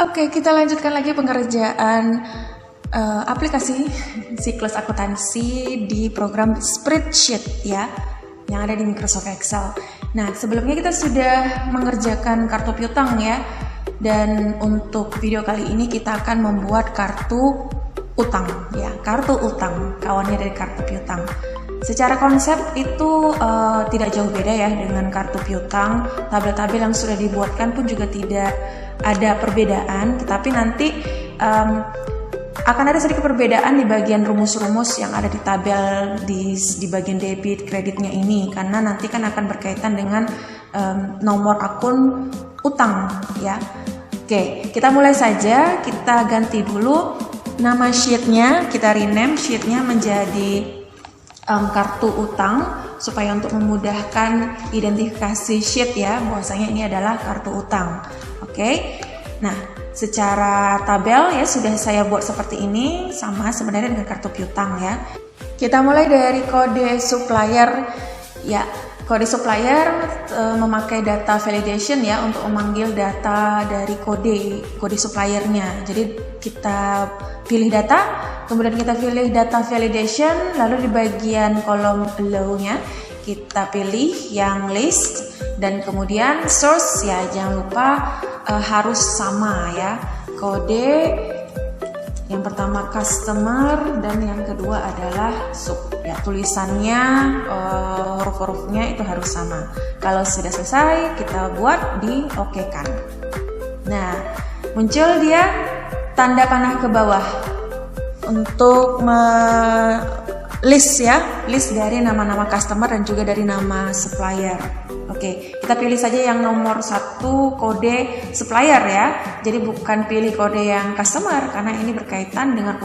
Oke, kita lanjutkan lagi pengerjaan aplikasi siklus akuntansi di program spreadsheet ya, yang ada di Microsoft Excel. Nah, sebelumnya kita sudah mengerjakan kartu piutang ya, dan untuk video kali ini kita akan membuat kartu utang ya, kartu utang, kawannya dari kartu piutang. Secara konsep itu tidak jauh beda ya dengan kartu piutang. Tabel-tabel yang sudah dibuatkan pun juga tidak ada perbedaan, tetapi nanti akan ada sedikit perbedaan di bagian rumus-rumus yang ada di tabel di bagian debit kreditnya ini, karena nanti kan akan berkaitan dengan nomor akun utang ya. Oke, kita mulai saja. Kita ganti dulu nama sheetnya, kita rename sheetnya menjadi kartu utang supaya untuk memudahkan identifikasi sheet ya, bahwasanya ini adalah kartu utang. Oke. Nah, secara tabel ya sudah saya buat seperti ini, sama sebenarnya dengan kartu piutang ya. Kita mulai dari kode supplier ya. Kode supplier memakai data validation ya untuk memanggil data dari kode suppliernya. Jadi kita pilih data, kemudian kita pilih data validation, lalu di bagian kolom below-nya kita pilih yang list, dan kemudian source ya, jangan lupa harus sama ya. Kode yang pertama customer dan yang kedua adalah sub ya, tulisannya huruf-hurufnya itu harus sama. Kalau sudah selesai kita buat di oke kan. Nah, muncul dia tanda panah ke bawah untuk list ya, list dari nama-nama customer dan juga dari nama supplier. Oke, kita pilih saja yang nomor 1 kode supplier ya. Jadi bukan pilih kode yang customer karena ini berkaitan dengan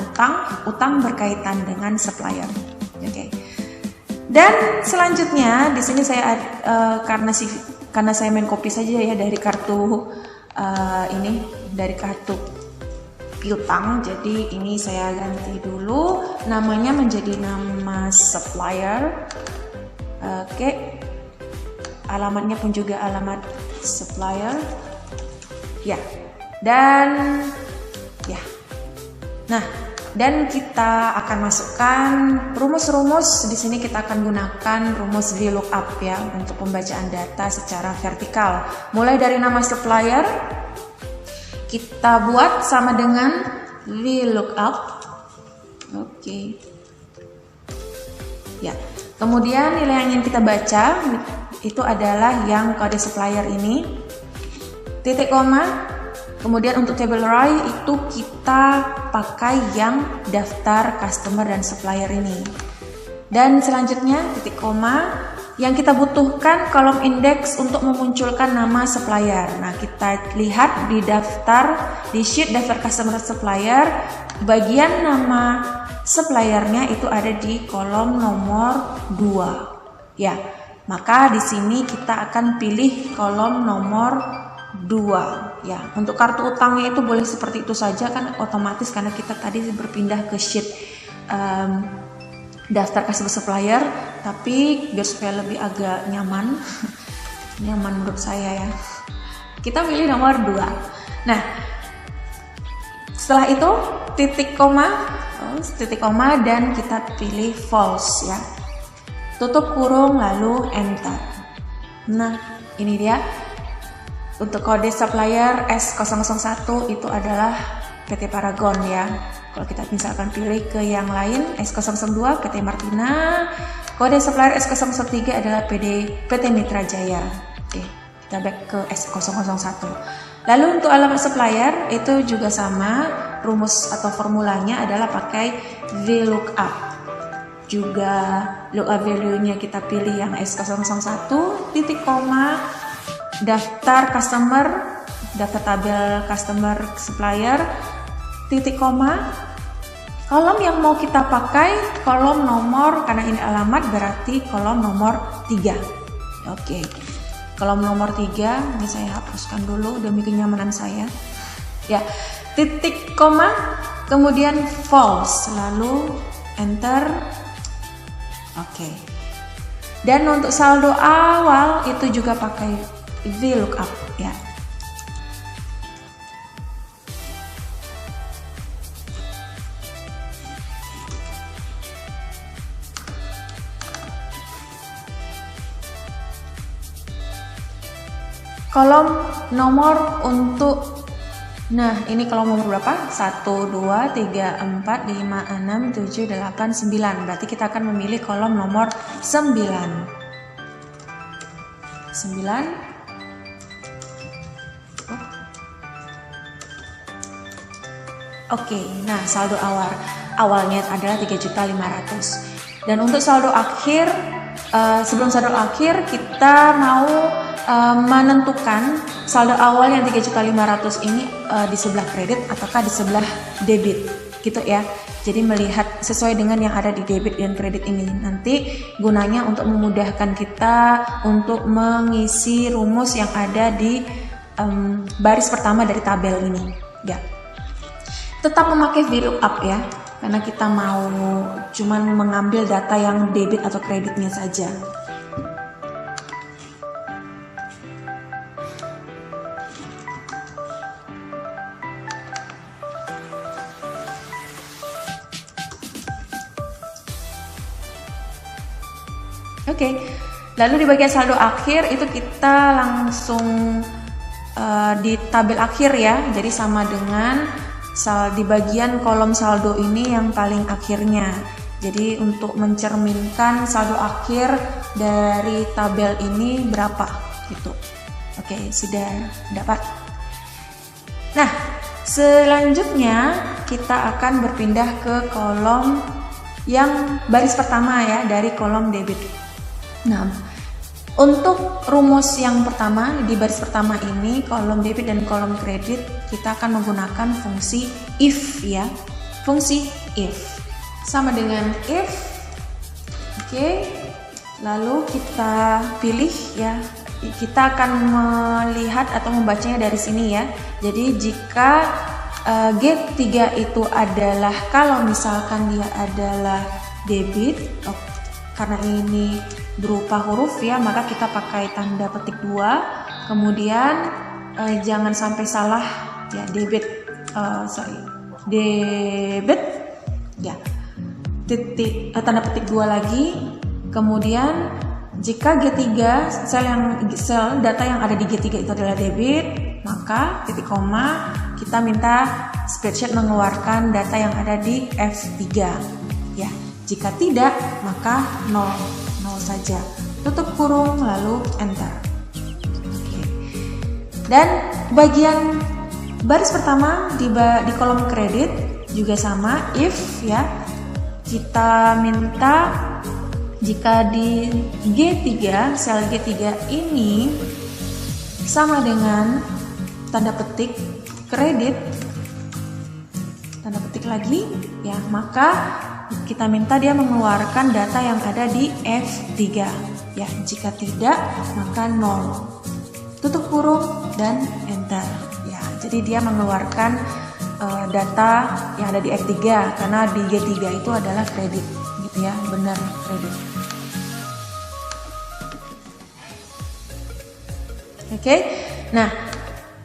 utang berkaitan dengan supplier. Oke. Dan selanjutnya di sini saya karena saya main copy saja ya dari kartu dari kartu piutang, jadi ini saya ganti dulu namanya menjadi nama supplier. Oke. Alamatnya pun juga alamat supplier ya, dan ya. Nah, dan kita akan masukkan rumus-rumus. Di sini kita akan gunakan rumus VLOOKUP ya untuk pembacaan data secara vertikal. Mulai dari nama supplier kita buat sama dengan VLOOKUP. Oke. Ya. Kemudian nilai yang ingin kita baca itu adalah yang kode supplier ini, titik koma. Kemudian untuk table row itu kita pakai yang daftar customer dan supplier ini. Dan selanjutnya titik koma, yang kita butuhkan kolom indeks untuk memunculkan nama supplier. Nah, kita lihat di sheet daftar customer supplier, bagian nama suppliernya itu ada di kolom nomor 2 ya. Maka di sini kita akan pilih kolom nomor 2 ya. Untuk kartu utangnya itu boleh seperti itu saja kan, otomatis karena kita tadi berpindah ke sheet daftar customer supplier, tapi biar supaya lebih agak nyaman menurut saya ya, kita pilih nomor 2. Nah, setelah itu titik koma dan kita pilih false ya. Tutup kurung lalu enter. Nah, ini dia. Untuk kode supplier S001 itu adalah PT Paragon ya. Kalau kita misalkan pilih ke yang lain, S002 PT Martina, kode supplier S003 adalah PT Mitra Jaya. Oke, kita back ke S001. Lalu untuk alamat supplier itu juga sama, rumus atau formulanya adalah pakai VLOOKUP. Juga lookup value-nya kita pilih yang S001, titik koma, daftar tabel customer supplier, titik koma, kolom yang mau kita pakai kolom nomor, karena ini alamat berarti kolom nomor 3. Oke. Kolom nomor 3 ini saya hapuskan dulu demi kenyamanan saya ya. Titik koma, kemudian false, lalu enter. Oke. Dan untuk saldo awal itu juga pakai VLOOKUP ya. kolom nomor untuk, nah ini kolom nomor berapa? 1, 2, 3, 4, 5, 6, 7, 8, 9. Berarti kita akan memilih kolom nomor 9. 9. Oke, nah saldo awalnya adalah 3.500.000. Dan untuk saldo akhir, sebelum saldo akhir kita mau menentukan saldo awal yang 3.500.000 ini di sebelah kredit ataukah di sebelah debit, gitu ya. Jadi melihat sesuai dengan yang ada di debit dan kredit ini. Nanti gunanya untuk memudahkan kita untuk mengisi rumus yang ada di baris pertama dari tabel ini, ya. Tetap memakai VLOOKUP ya, karena kita mau cuman mengambil data yang debit atau kreditnya saja. Oke, lalu di bagian saldo akhir itu kita langsung di tabel akhir ya, jadi sama dengan di bagian kolom saldo ini yang paling akhirnya. Jadi untuk mencerminkan saldo akhir dari tabel ini berapa gitu. Oke, sudah dapat. Nah, selanjutnya kita akan berpindah ke kolom yang baris pertama ya, dari kolom debit. Nah, untuk rumus yang pertama di baris pertama ini, kolom debit dan kolom kredit, kita akan menggunakan fungsi if ya. Fungsi if sama dengan if. Oke. Lalu kita pilih ya. Kita akan melihat atau membacanya dari sini ya. Jadi jika G3 itu adalah, kalau misalkan dia adalah debit, karena ini berupa huruf ya, maka kita pakai tanda petik 2. Kemudian jangan sampai salah ya, debit ya, titik tanda petik 2 lagi. Kemudian jika G3 sel data yang ada di G3 itu adalah debit, maka titik koma kita minta spreadsheet mengeluarkan data yang ada di F3 ya. Jika tidak, maka 0 saja. Tutup kurung lalu enter. Oke. Dan bagian baris pertama di kolom kredit juga sama, if ya. Kita minta jika di G3, sel G3 ini sama dengan tanda petik kredit, tanda petik lagi ya, maka kita minta dia mengeluarkan data yang ada di F3 ya. Jika tidak, maka 0. Tutup kurung dan enter ya. Jadi dia mengeluarkan data yang ada di F3 karena di G3 itu adalah kredit gitu ya, benar kredit. Oke. Nah,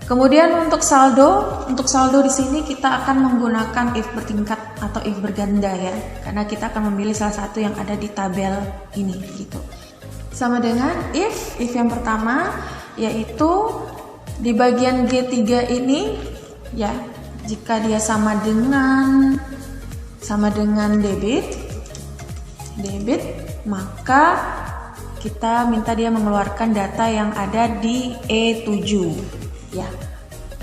kemudian untuk saldo di sini kita akan menggunakan if bertingkat atau if berganda ya, karena kita akan memilih salah satu yang ada di tabel ini gitu. Sama dengan if yang pertama, yaitu di bagian G3 ini ya, jika dia sama dengan debit, maka kita minta dia mengeluarkan data yang ada di E7 ya.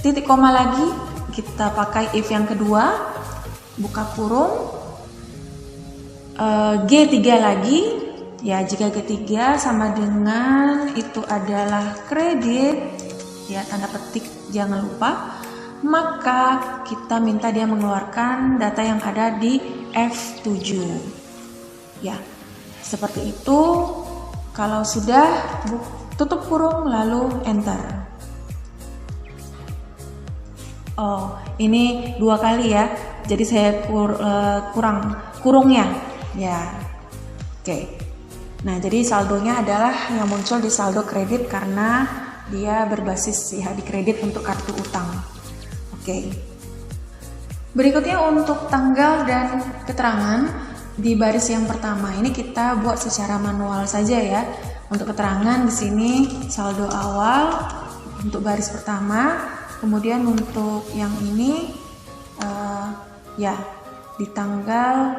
Titik koma lagi, kita pakai if yang kedua, buka kurung, G3 lagi ya. Jika G3 sama dengan itu adalah kredit ya, tanda petik jangan lupa, maka kita minta dia mengeluarkan data yang ada di F7 ya. Seperti itu. Kalau sudah, tutup kurung lalu enter. Oh, ini 2 kali ya. Jadi saya kurang kurungnya ya. Oke. Nah, jadi saldonya adalah yang muncul di saldo kredit karena dia berbasis ya di kredit untuk kartu utang. Oke. Berikutnya untuk tanggal dan keterangan di baris yang pertama ini kita buat secara manual saja ya. Untuk keterangan di sini saldo awal untuk baris pertama. Kemudian untuk yang ini ya di tanggal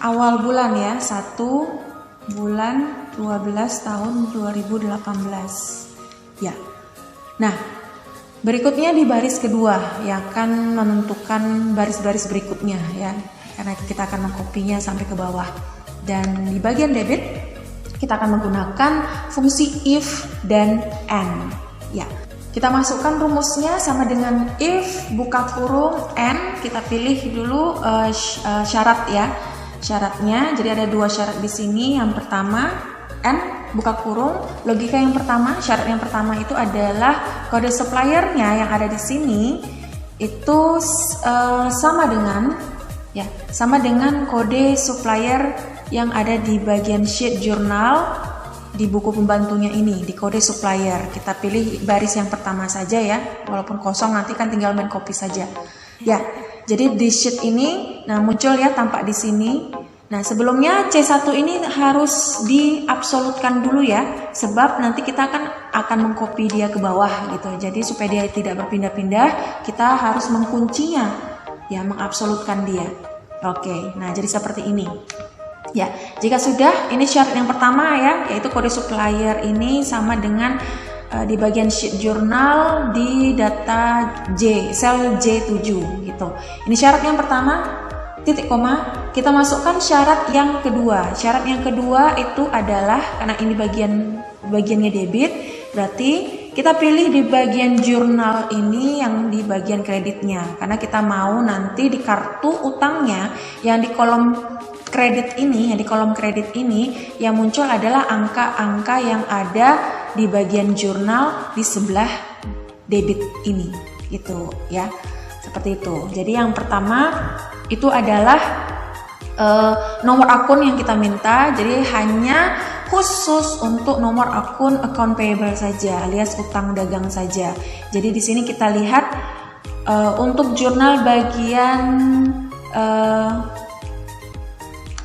awal bulan ya, 1 bulan 12 tahun 2018 ya. Nah, berikutnya di baris kedua yang akan menentukan baris-baris berikutnya ya, karena kita akan mengkopinya sampai ke bawah. Dan di bagian debit kita akan menggunakan fungsi if dan and ya. Kita masukkan rumusnya sama dengan if buka kurung and, kita pilih dulu syarat ya. Syaratnya, jadi ada 2 syarat di sini. Yang pertama and buka kurung, logika yang pertama, syarat yang pertama itu adalah kode suppliernya yang ada di sini itu sama dengan kode supplier yang ada di bagian sheet jurnal di buku pembantunya ini, di kode supplier. Kita pilih baris yang pertama saja ya, walaupun kosong nanti kan tinggal main copy saja. Ya, jadi di sheet ini, nah muncul ya tampak di sini. Nah sebelumnya C1 ini harus diabsolutkan dulu ya, sebab nanti kita akan mengcopy dia ke bawah gitu. Jadi supaya dia tidak berpindah-pindah, kita harus menguncinya, ya mengabsolutkan dia. Oke, nah jadi seperti ini. Ya, jika sudah, ini syarat yang pertama ya, yaitu kode supplier ini sama dengan di bagian sheet jurnal di data J, sel J7 gitu. Ini syarat yang pertama, titik koma, kita masukkan syarat yang kedua. Syarat yang kedua itu adalah, karena ini bagiannya debit, berarti kita pilih di bagian jurnal ini yang di bagian kreditnya, karena kita mau nanti di kartu utangnya yang di kolom kredit ini, yang muncul adalah angka-angka yang ada di bagian jurnal di sebelah debit ini, gitu ya, seperti itu. Jadi yang pertama itu adalah nomor akun yang kita minta, jadi hanya khusus untuk nomor akun account payable saja, alias utang dagang saja. Jadi di sini kita lihat untuk jurnal bagian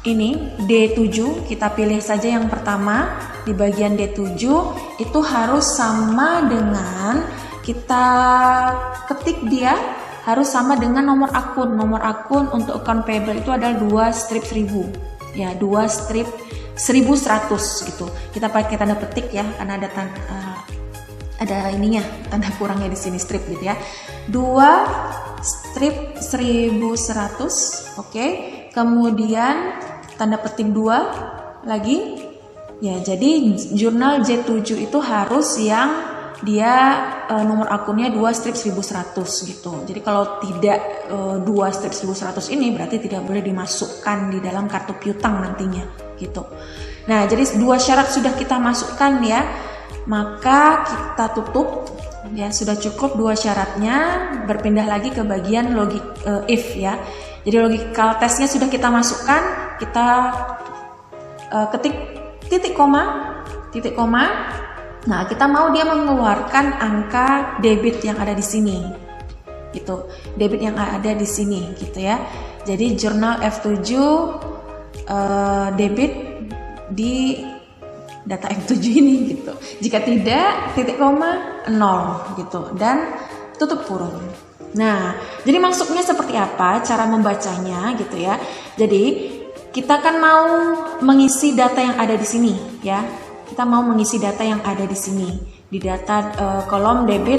ini D7, kita pilih saja yang pertama. Di bagian D7 itu harus sama dengan, kita ketik dia harus sama dengan nomor akun. Nomor akun untuk account payable itu adalah 2 strip 1000 ya, 2 strip 1100 gitu. Kita pakai tanda petik ya, karena ada ininya, tanda kurangnya di sini, strip gitu ya. 2 strip 1100, oke. Kemudian tanda petik 2 lagi ya, jadi jurnal J7 itu harus yang dia nomor akunnya 2 strip 1100 gitu. Jadi kalau tidak 2 strip 1100 ini berarti tidak boleh dimasukkan di dalam kartu piutang nantinya gitu. Nah, jadi 2 syarat sudah kita masukkan ya, maka kita tutup ya, sudah cukup 2 syaratnya. Berpindah lagi ke bagian logik if ya. Jadi logical testnya sudah kita masukkan, kita ketik titik koma. Nah, kita mau dia mengeluarkan angka debit yang ada di sini, gitu. Debit yang ada di sini, gitu ya. Jadi jurnal F7 debit di data F7 ini, gitu. Jika tidak, titik koma 0, gitu. Dan tutup kurung. Nah, jadi masuknya seperti apa, cara membacanya gitu ya. Jadi kita kan mau mengisi data yang ada di sini ya. Kita mau mengisi data yang ada di sini di data kolom debit,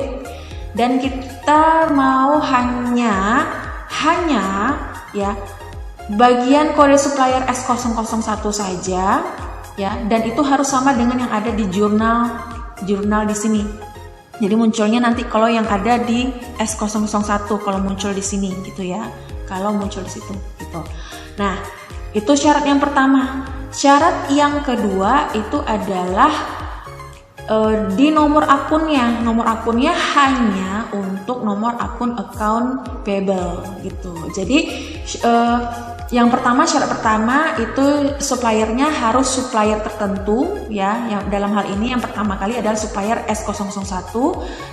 dan kita mau hanya ya bagian kode supplier S001 saja ya, dan itu harus sama dengan yang ada di jurnal di sini. Jadi munculnya nanti kalau yang ada di S001 kalau muncul di sini gitu ya. Kalau muncul di situ gitu. Nah, itu syarat yang pertama. Syarat yang kedua itu adalah di nomor akunnya. Nomor akunnya hanya untuk nomor akun account payable gitu. Jadi yang pertama, syarat pertama itu suppliernya harus supplier tertentu ya. Yang dalam hal ini yang pertama kali adalah supplier S001,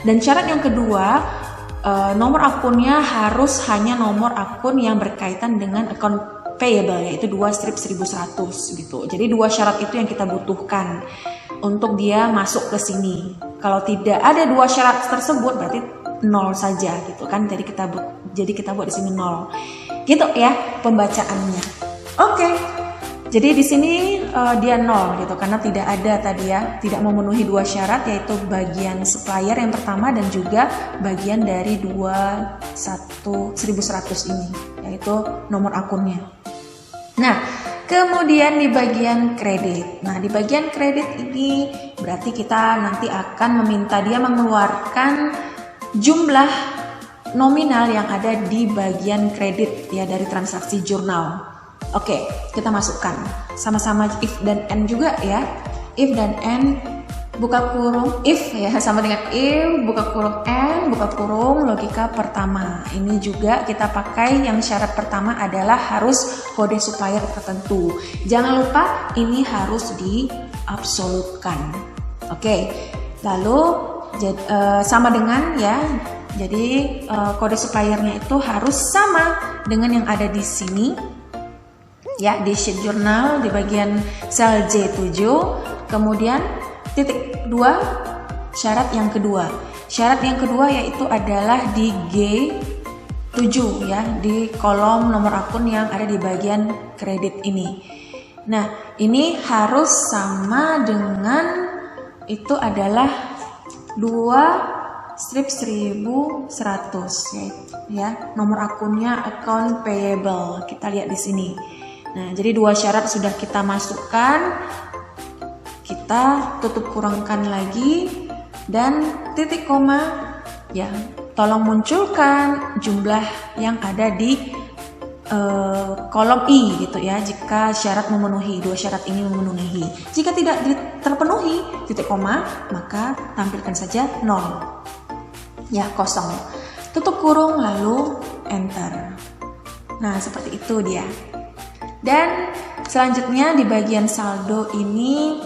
dan syarat yang kedua nomor akunnya harus hanya nomor akun yang berkaitan dengan account payable, yaitu 2 strip 1100 gitu. Jadi 2 syarat itu yang kita butuhkan untuk dia masuk ke sini, Kalau tidak ada dua syarat tersebut berarti 0 saja gitu kan. Jadi kita buat di sini 0. Gitu ya pembacaannya. Oke. Jadi di sini dia 0 gitu karena tidak ada tadi ya, tidak memenuhi dua syarat, yaitu bagian supplier yang pertama dan juga bagian dari 1100 ini, yaitu nomor akunnya. Nah, kemudian di bagian kredit. Nah, di bagian kredit ini berarti kita nanti akan meminta dia mengeluarkan jumlah nominal yang ada di bagian kredit ya dari transaksi jurnal. Oke, kita masukkan sama-sama if dan and juga ya. If dan and, buka kurung if ya, sama dengan if, buka kurung and, buka kurung logika pertama. Ini juga kita pakai yang syarat pertama adalah harus kode supplier tertentu. Jangan lupa ini harus diabsolutkan. Oke, lalu sama dengan ya. Jadi kode suppliernya itu harus sama dengan yang ada di sini. Ya, di sheet jurnal di bagian sel J7, kemudian titik 2 syarat yang kedua. Syarat yang kedua yaitu adalah di G7 ya, di kolom nomor akun yang ada di bagian kredit ini. Nah, ini harus sama dengan itu adalah 2 strip 1100 ya, nomor akunnya account payable. Kita lihat di sini. Nah, jadi dua syarat sudah kita masukkan, kita tutup kurangkan lagi, dan titik koma, ya, tolong munculkan jumlah yang ada di kolom I gitu ya, jika syarat memenuhi, dua syarat ini memenuhi. Jika tidak terpenuhi, titik koma, maka tampilkan saja 0, ya, kosong. Tutup kurung lalu enter. Nah, seperti itu dia. Dan selanjutnya di bagian saldo ini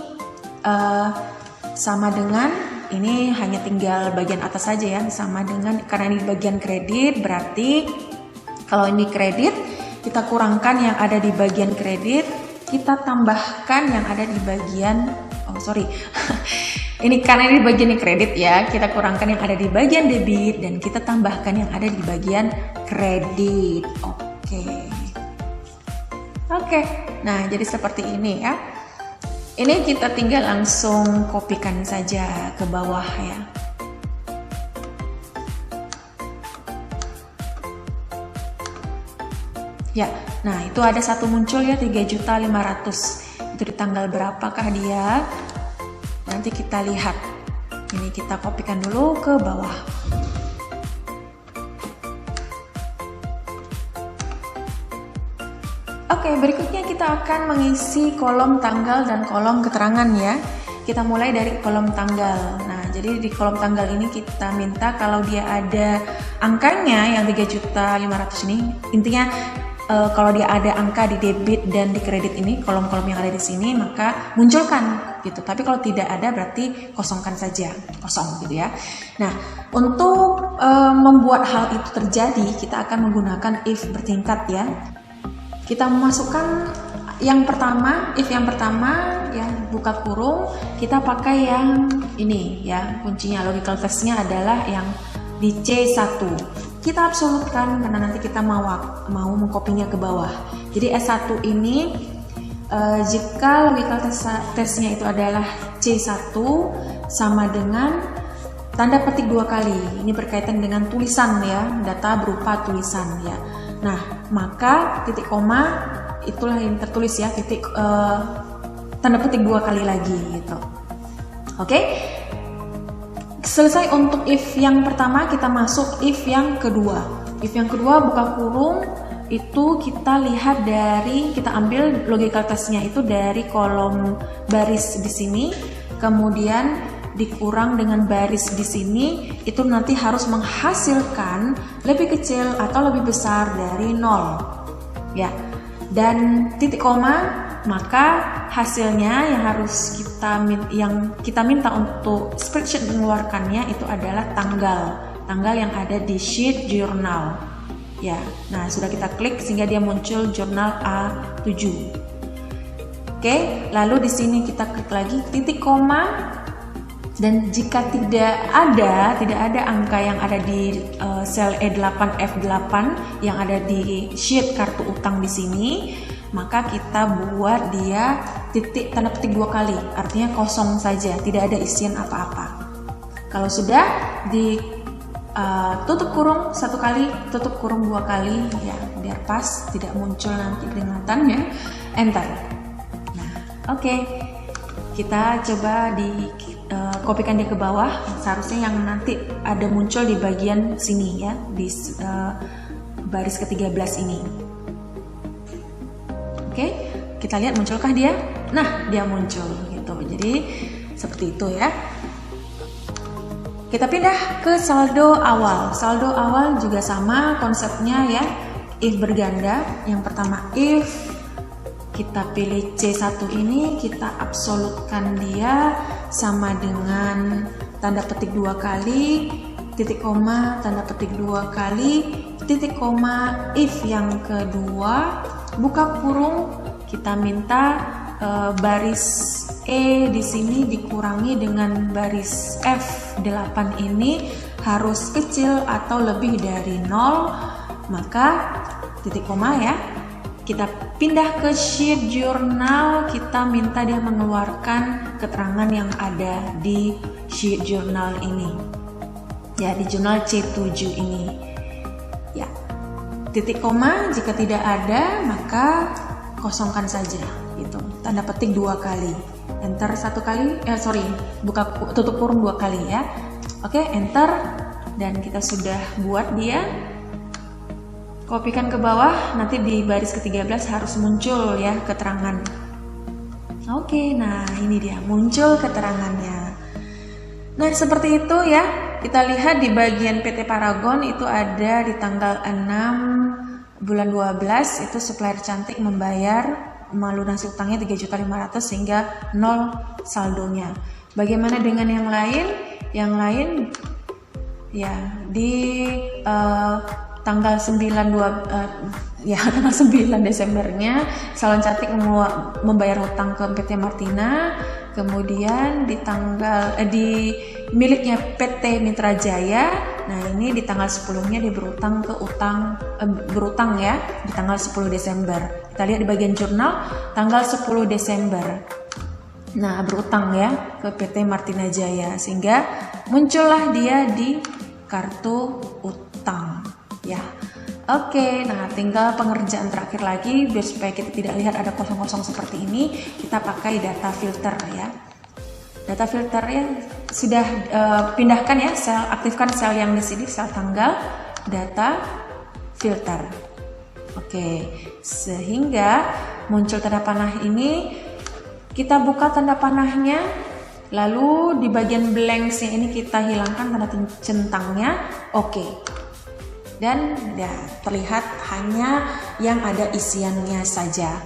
sama dengan, ini hanya tinggal bagian atas saja ya, sama dengan, karena ini bagian kredit, berarti kalau ini kredit kita kurangkan yang ada di bagian kredit, kita tambahkan yang ada di bagian, ini karena ini bagian kredit ya, kita kurangkan yang ada di bagian debit dan kita tambahkan yang ada di bagian kredit. Oke, nah jadi seperti ini ya. Ini kita tinggal langsung kopikan saja ke bawah ya. Ya, nah itu ada satu muncul ya, 3.500.000. Itu di tanggal berapakah dia? Nanti kita lihat. Ini kita kopikan dulu ke bawah. Oke, berikutnya kita akan mengisi kolom tanggal dan kolom keterangan ya. Kita mulai dari kolom tanggal. Nah, jadi di kolom tanggal ini kita minta kalau dia ada angkanya yang 3.500.000 ini, intinya kalau dia ada angka di debit dan di kredit ini, kolom-kolom yang ada di sini, maka munculkan gitu. Tapi kalau tidak ada berarti kosongkan saja, kosong gitu ya. Nah, untuk membuat hal itu terjadi, kita akan menggunakan if bertingkat ya. Kita memasukkan yang pertama, if yang pertama ya, buka kurung, kita pakai yang ini ya, kuncinya logical testnya adalah yang di C1. Kita absolutkan karena nanti kita mau mengkopinya ke bawah. Jadi S1 ini jika logical testnya itu adalah C1 sama dengan tanda petik 2 kali. Ini berkaitan dengan tulisan ya, data berupa tulisan ya. Nah, maka titik koma itulah yang tertulis ya, titik tanda petik 2 kali lagi gitu. Oke. Selesai untuk if yang pertama, kita masuk if yang kedua. If yang kedua buka kurung, itu kita lihat dari, kita ambil logical testnya itu dari kolom baris di sini, kemudian dikurang dengan baris di sini, itu nanti harus menghasilkan lebih kecil atau lebih besar dari 0 ya. Dan titik koma, maka hasilnya yang harus kita minta untuk spreadsheet mengeluarkannya itu adalah tanggal yang ada di sheet jurnal ya. Nah, sudah kita klik sehingga dia muncul jurnal A7. Oke, lalu di sini kita klik lagi titik koma. Dan jika tidak ada angka yang ada di sel E8 F8 yang ada di sheet kartu utang di sini, maka kita buat dia titik tanda petik 2 kali, artinya kosong saja, tidak ada isian apa-apa. Kalau sudah di tutup kurung 1 kali, tutup kurung 2 kali, ya biar pas, tidak muncul nanti peringatan ya. Enter. Nah, oke. Kita coba kopikan dia ke bawah. Seharusnya yang nanti ada muncul di bagian sini ya, di baris ke-13 ini. Oke, kita lihat munculkah dia? Nah, dia muncul gitu. Jadi seperti itu ya. Kita pindah ke saldo awal. Saldo awal juga sama konsepnya ya. If berganda. Yang pertama if, kita pilih C1 ini, kita absolutkan dia sama dengan tanda petik 2 kali, titik koma, tanda petik 2 kali, titik koma, if yang kedua, buka kurung, kita minta baris E di sini dikurangi dengan baris F8 ini harus kecil atau lebih dari 0, maka titik koma ya. Kita pindah ke sheet jurnal, kita minta dia mengeluarkan keterangan yang ada di sheet jurnal ini. Ya, di jurnal C7 ini. Ya. Titik koma jika tidak ada, maka kosongkan saja gitu. Tanda petik 2 kali. Enter 1 kali, tutup kurung 2 kali ya. Oke, enter dan kita sudah buat dia. Kopikan ke bawah, nanti di baris ke-13 harus muncul ya keterangan. Oke, nah ini dia muncul keterangannya. Nah seperti itu ya, kita lihat di bagian PT Paragon itu ada di tanggal 6 bulan 12 itu supplier cantik membayar melunasi utangnya 3.500.000 sehingga 0 saldonya. Bagaimana dengan yang lain? Yang lain ya di tanggal 9 Desembernya Salon Cantik membayar hutang ke PT Martina, kemudian di miliknya PT Mitra Jaya. Nah, ini di tanggal 10-nya dia berutang ya di tanggal 10 Desember. Kita lihat di bagian jurnal tanggal 10 Desember. Nah, berutang ya ke PT Martina Jaya sehingga muncullah dia di kartu utang. Ya, oke. Nah, tinggal pengerjaan terakhir lagi biar supaya kita tidak lihat ada kosong-kosong seperti ini. Kita pakai data filter ya. Data filternya sudah pindahkan ya, aktifkan sel yang di sini, sel tanggal, data filter. Oke, sehingga muncul tanda panah ini. Kita buka tanda panahnya, lalu di bagian blanks ini kita hilangkan tanda centangnya. Oke. Dan ya, terlihat hanya yang ada isiannya saja.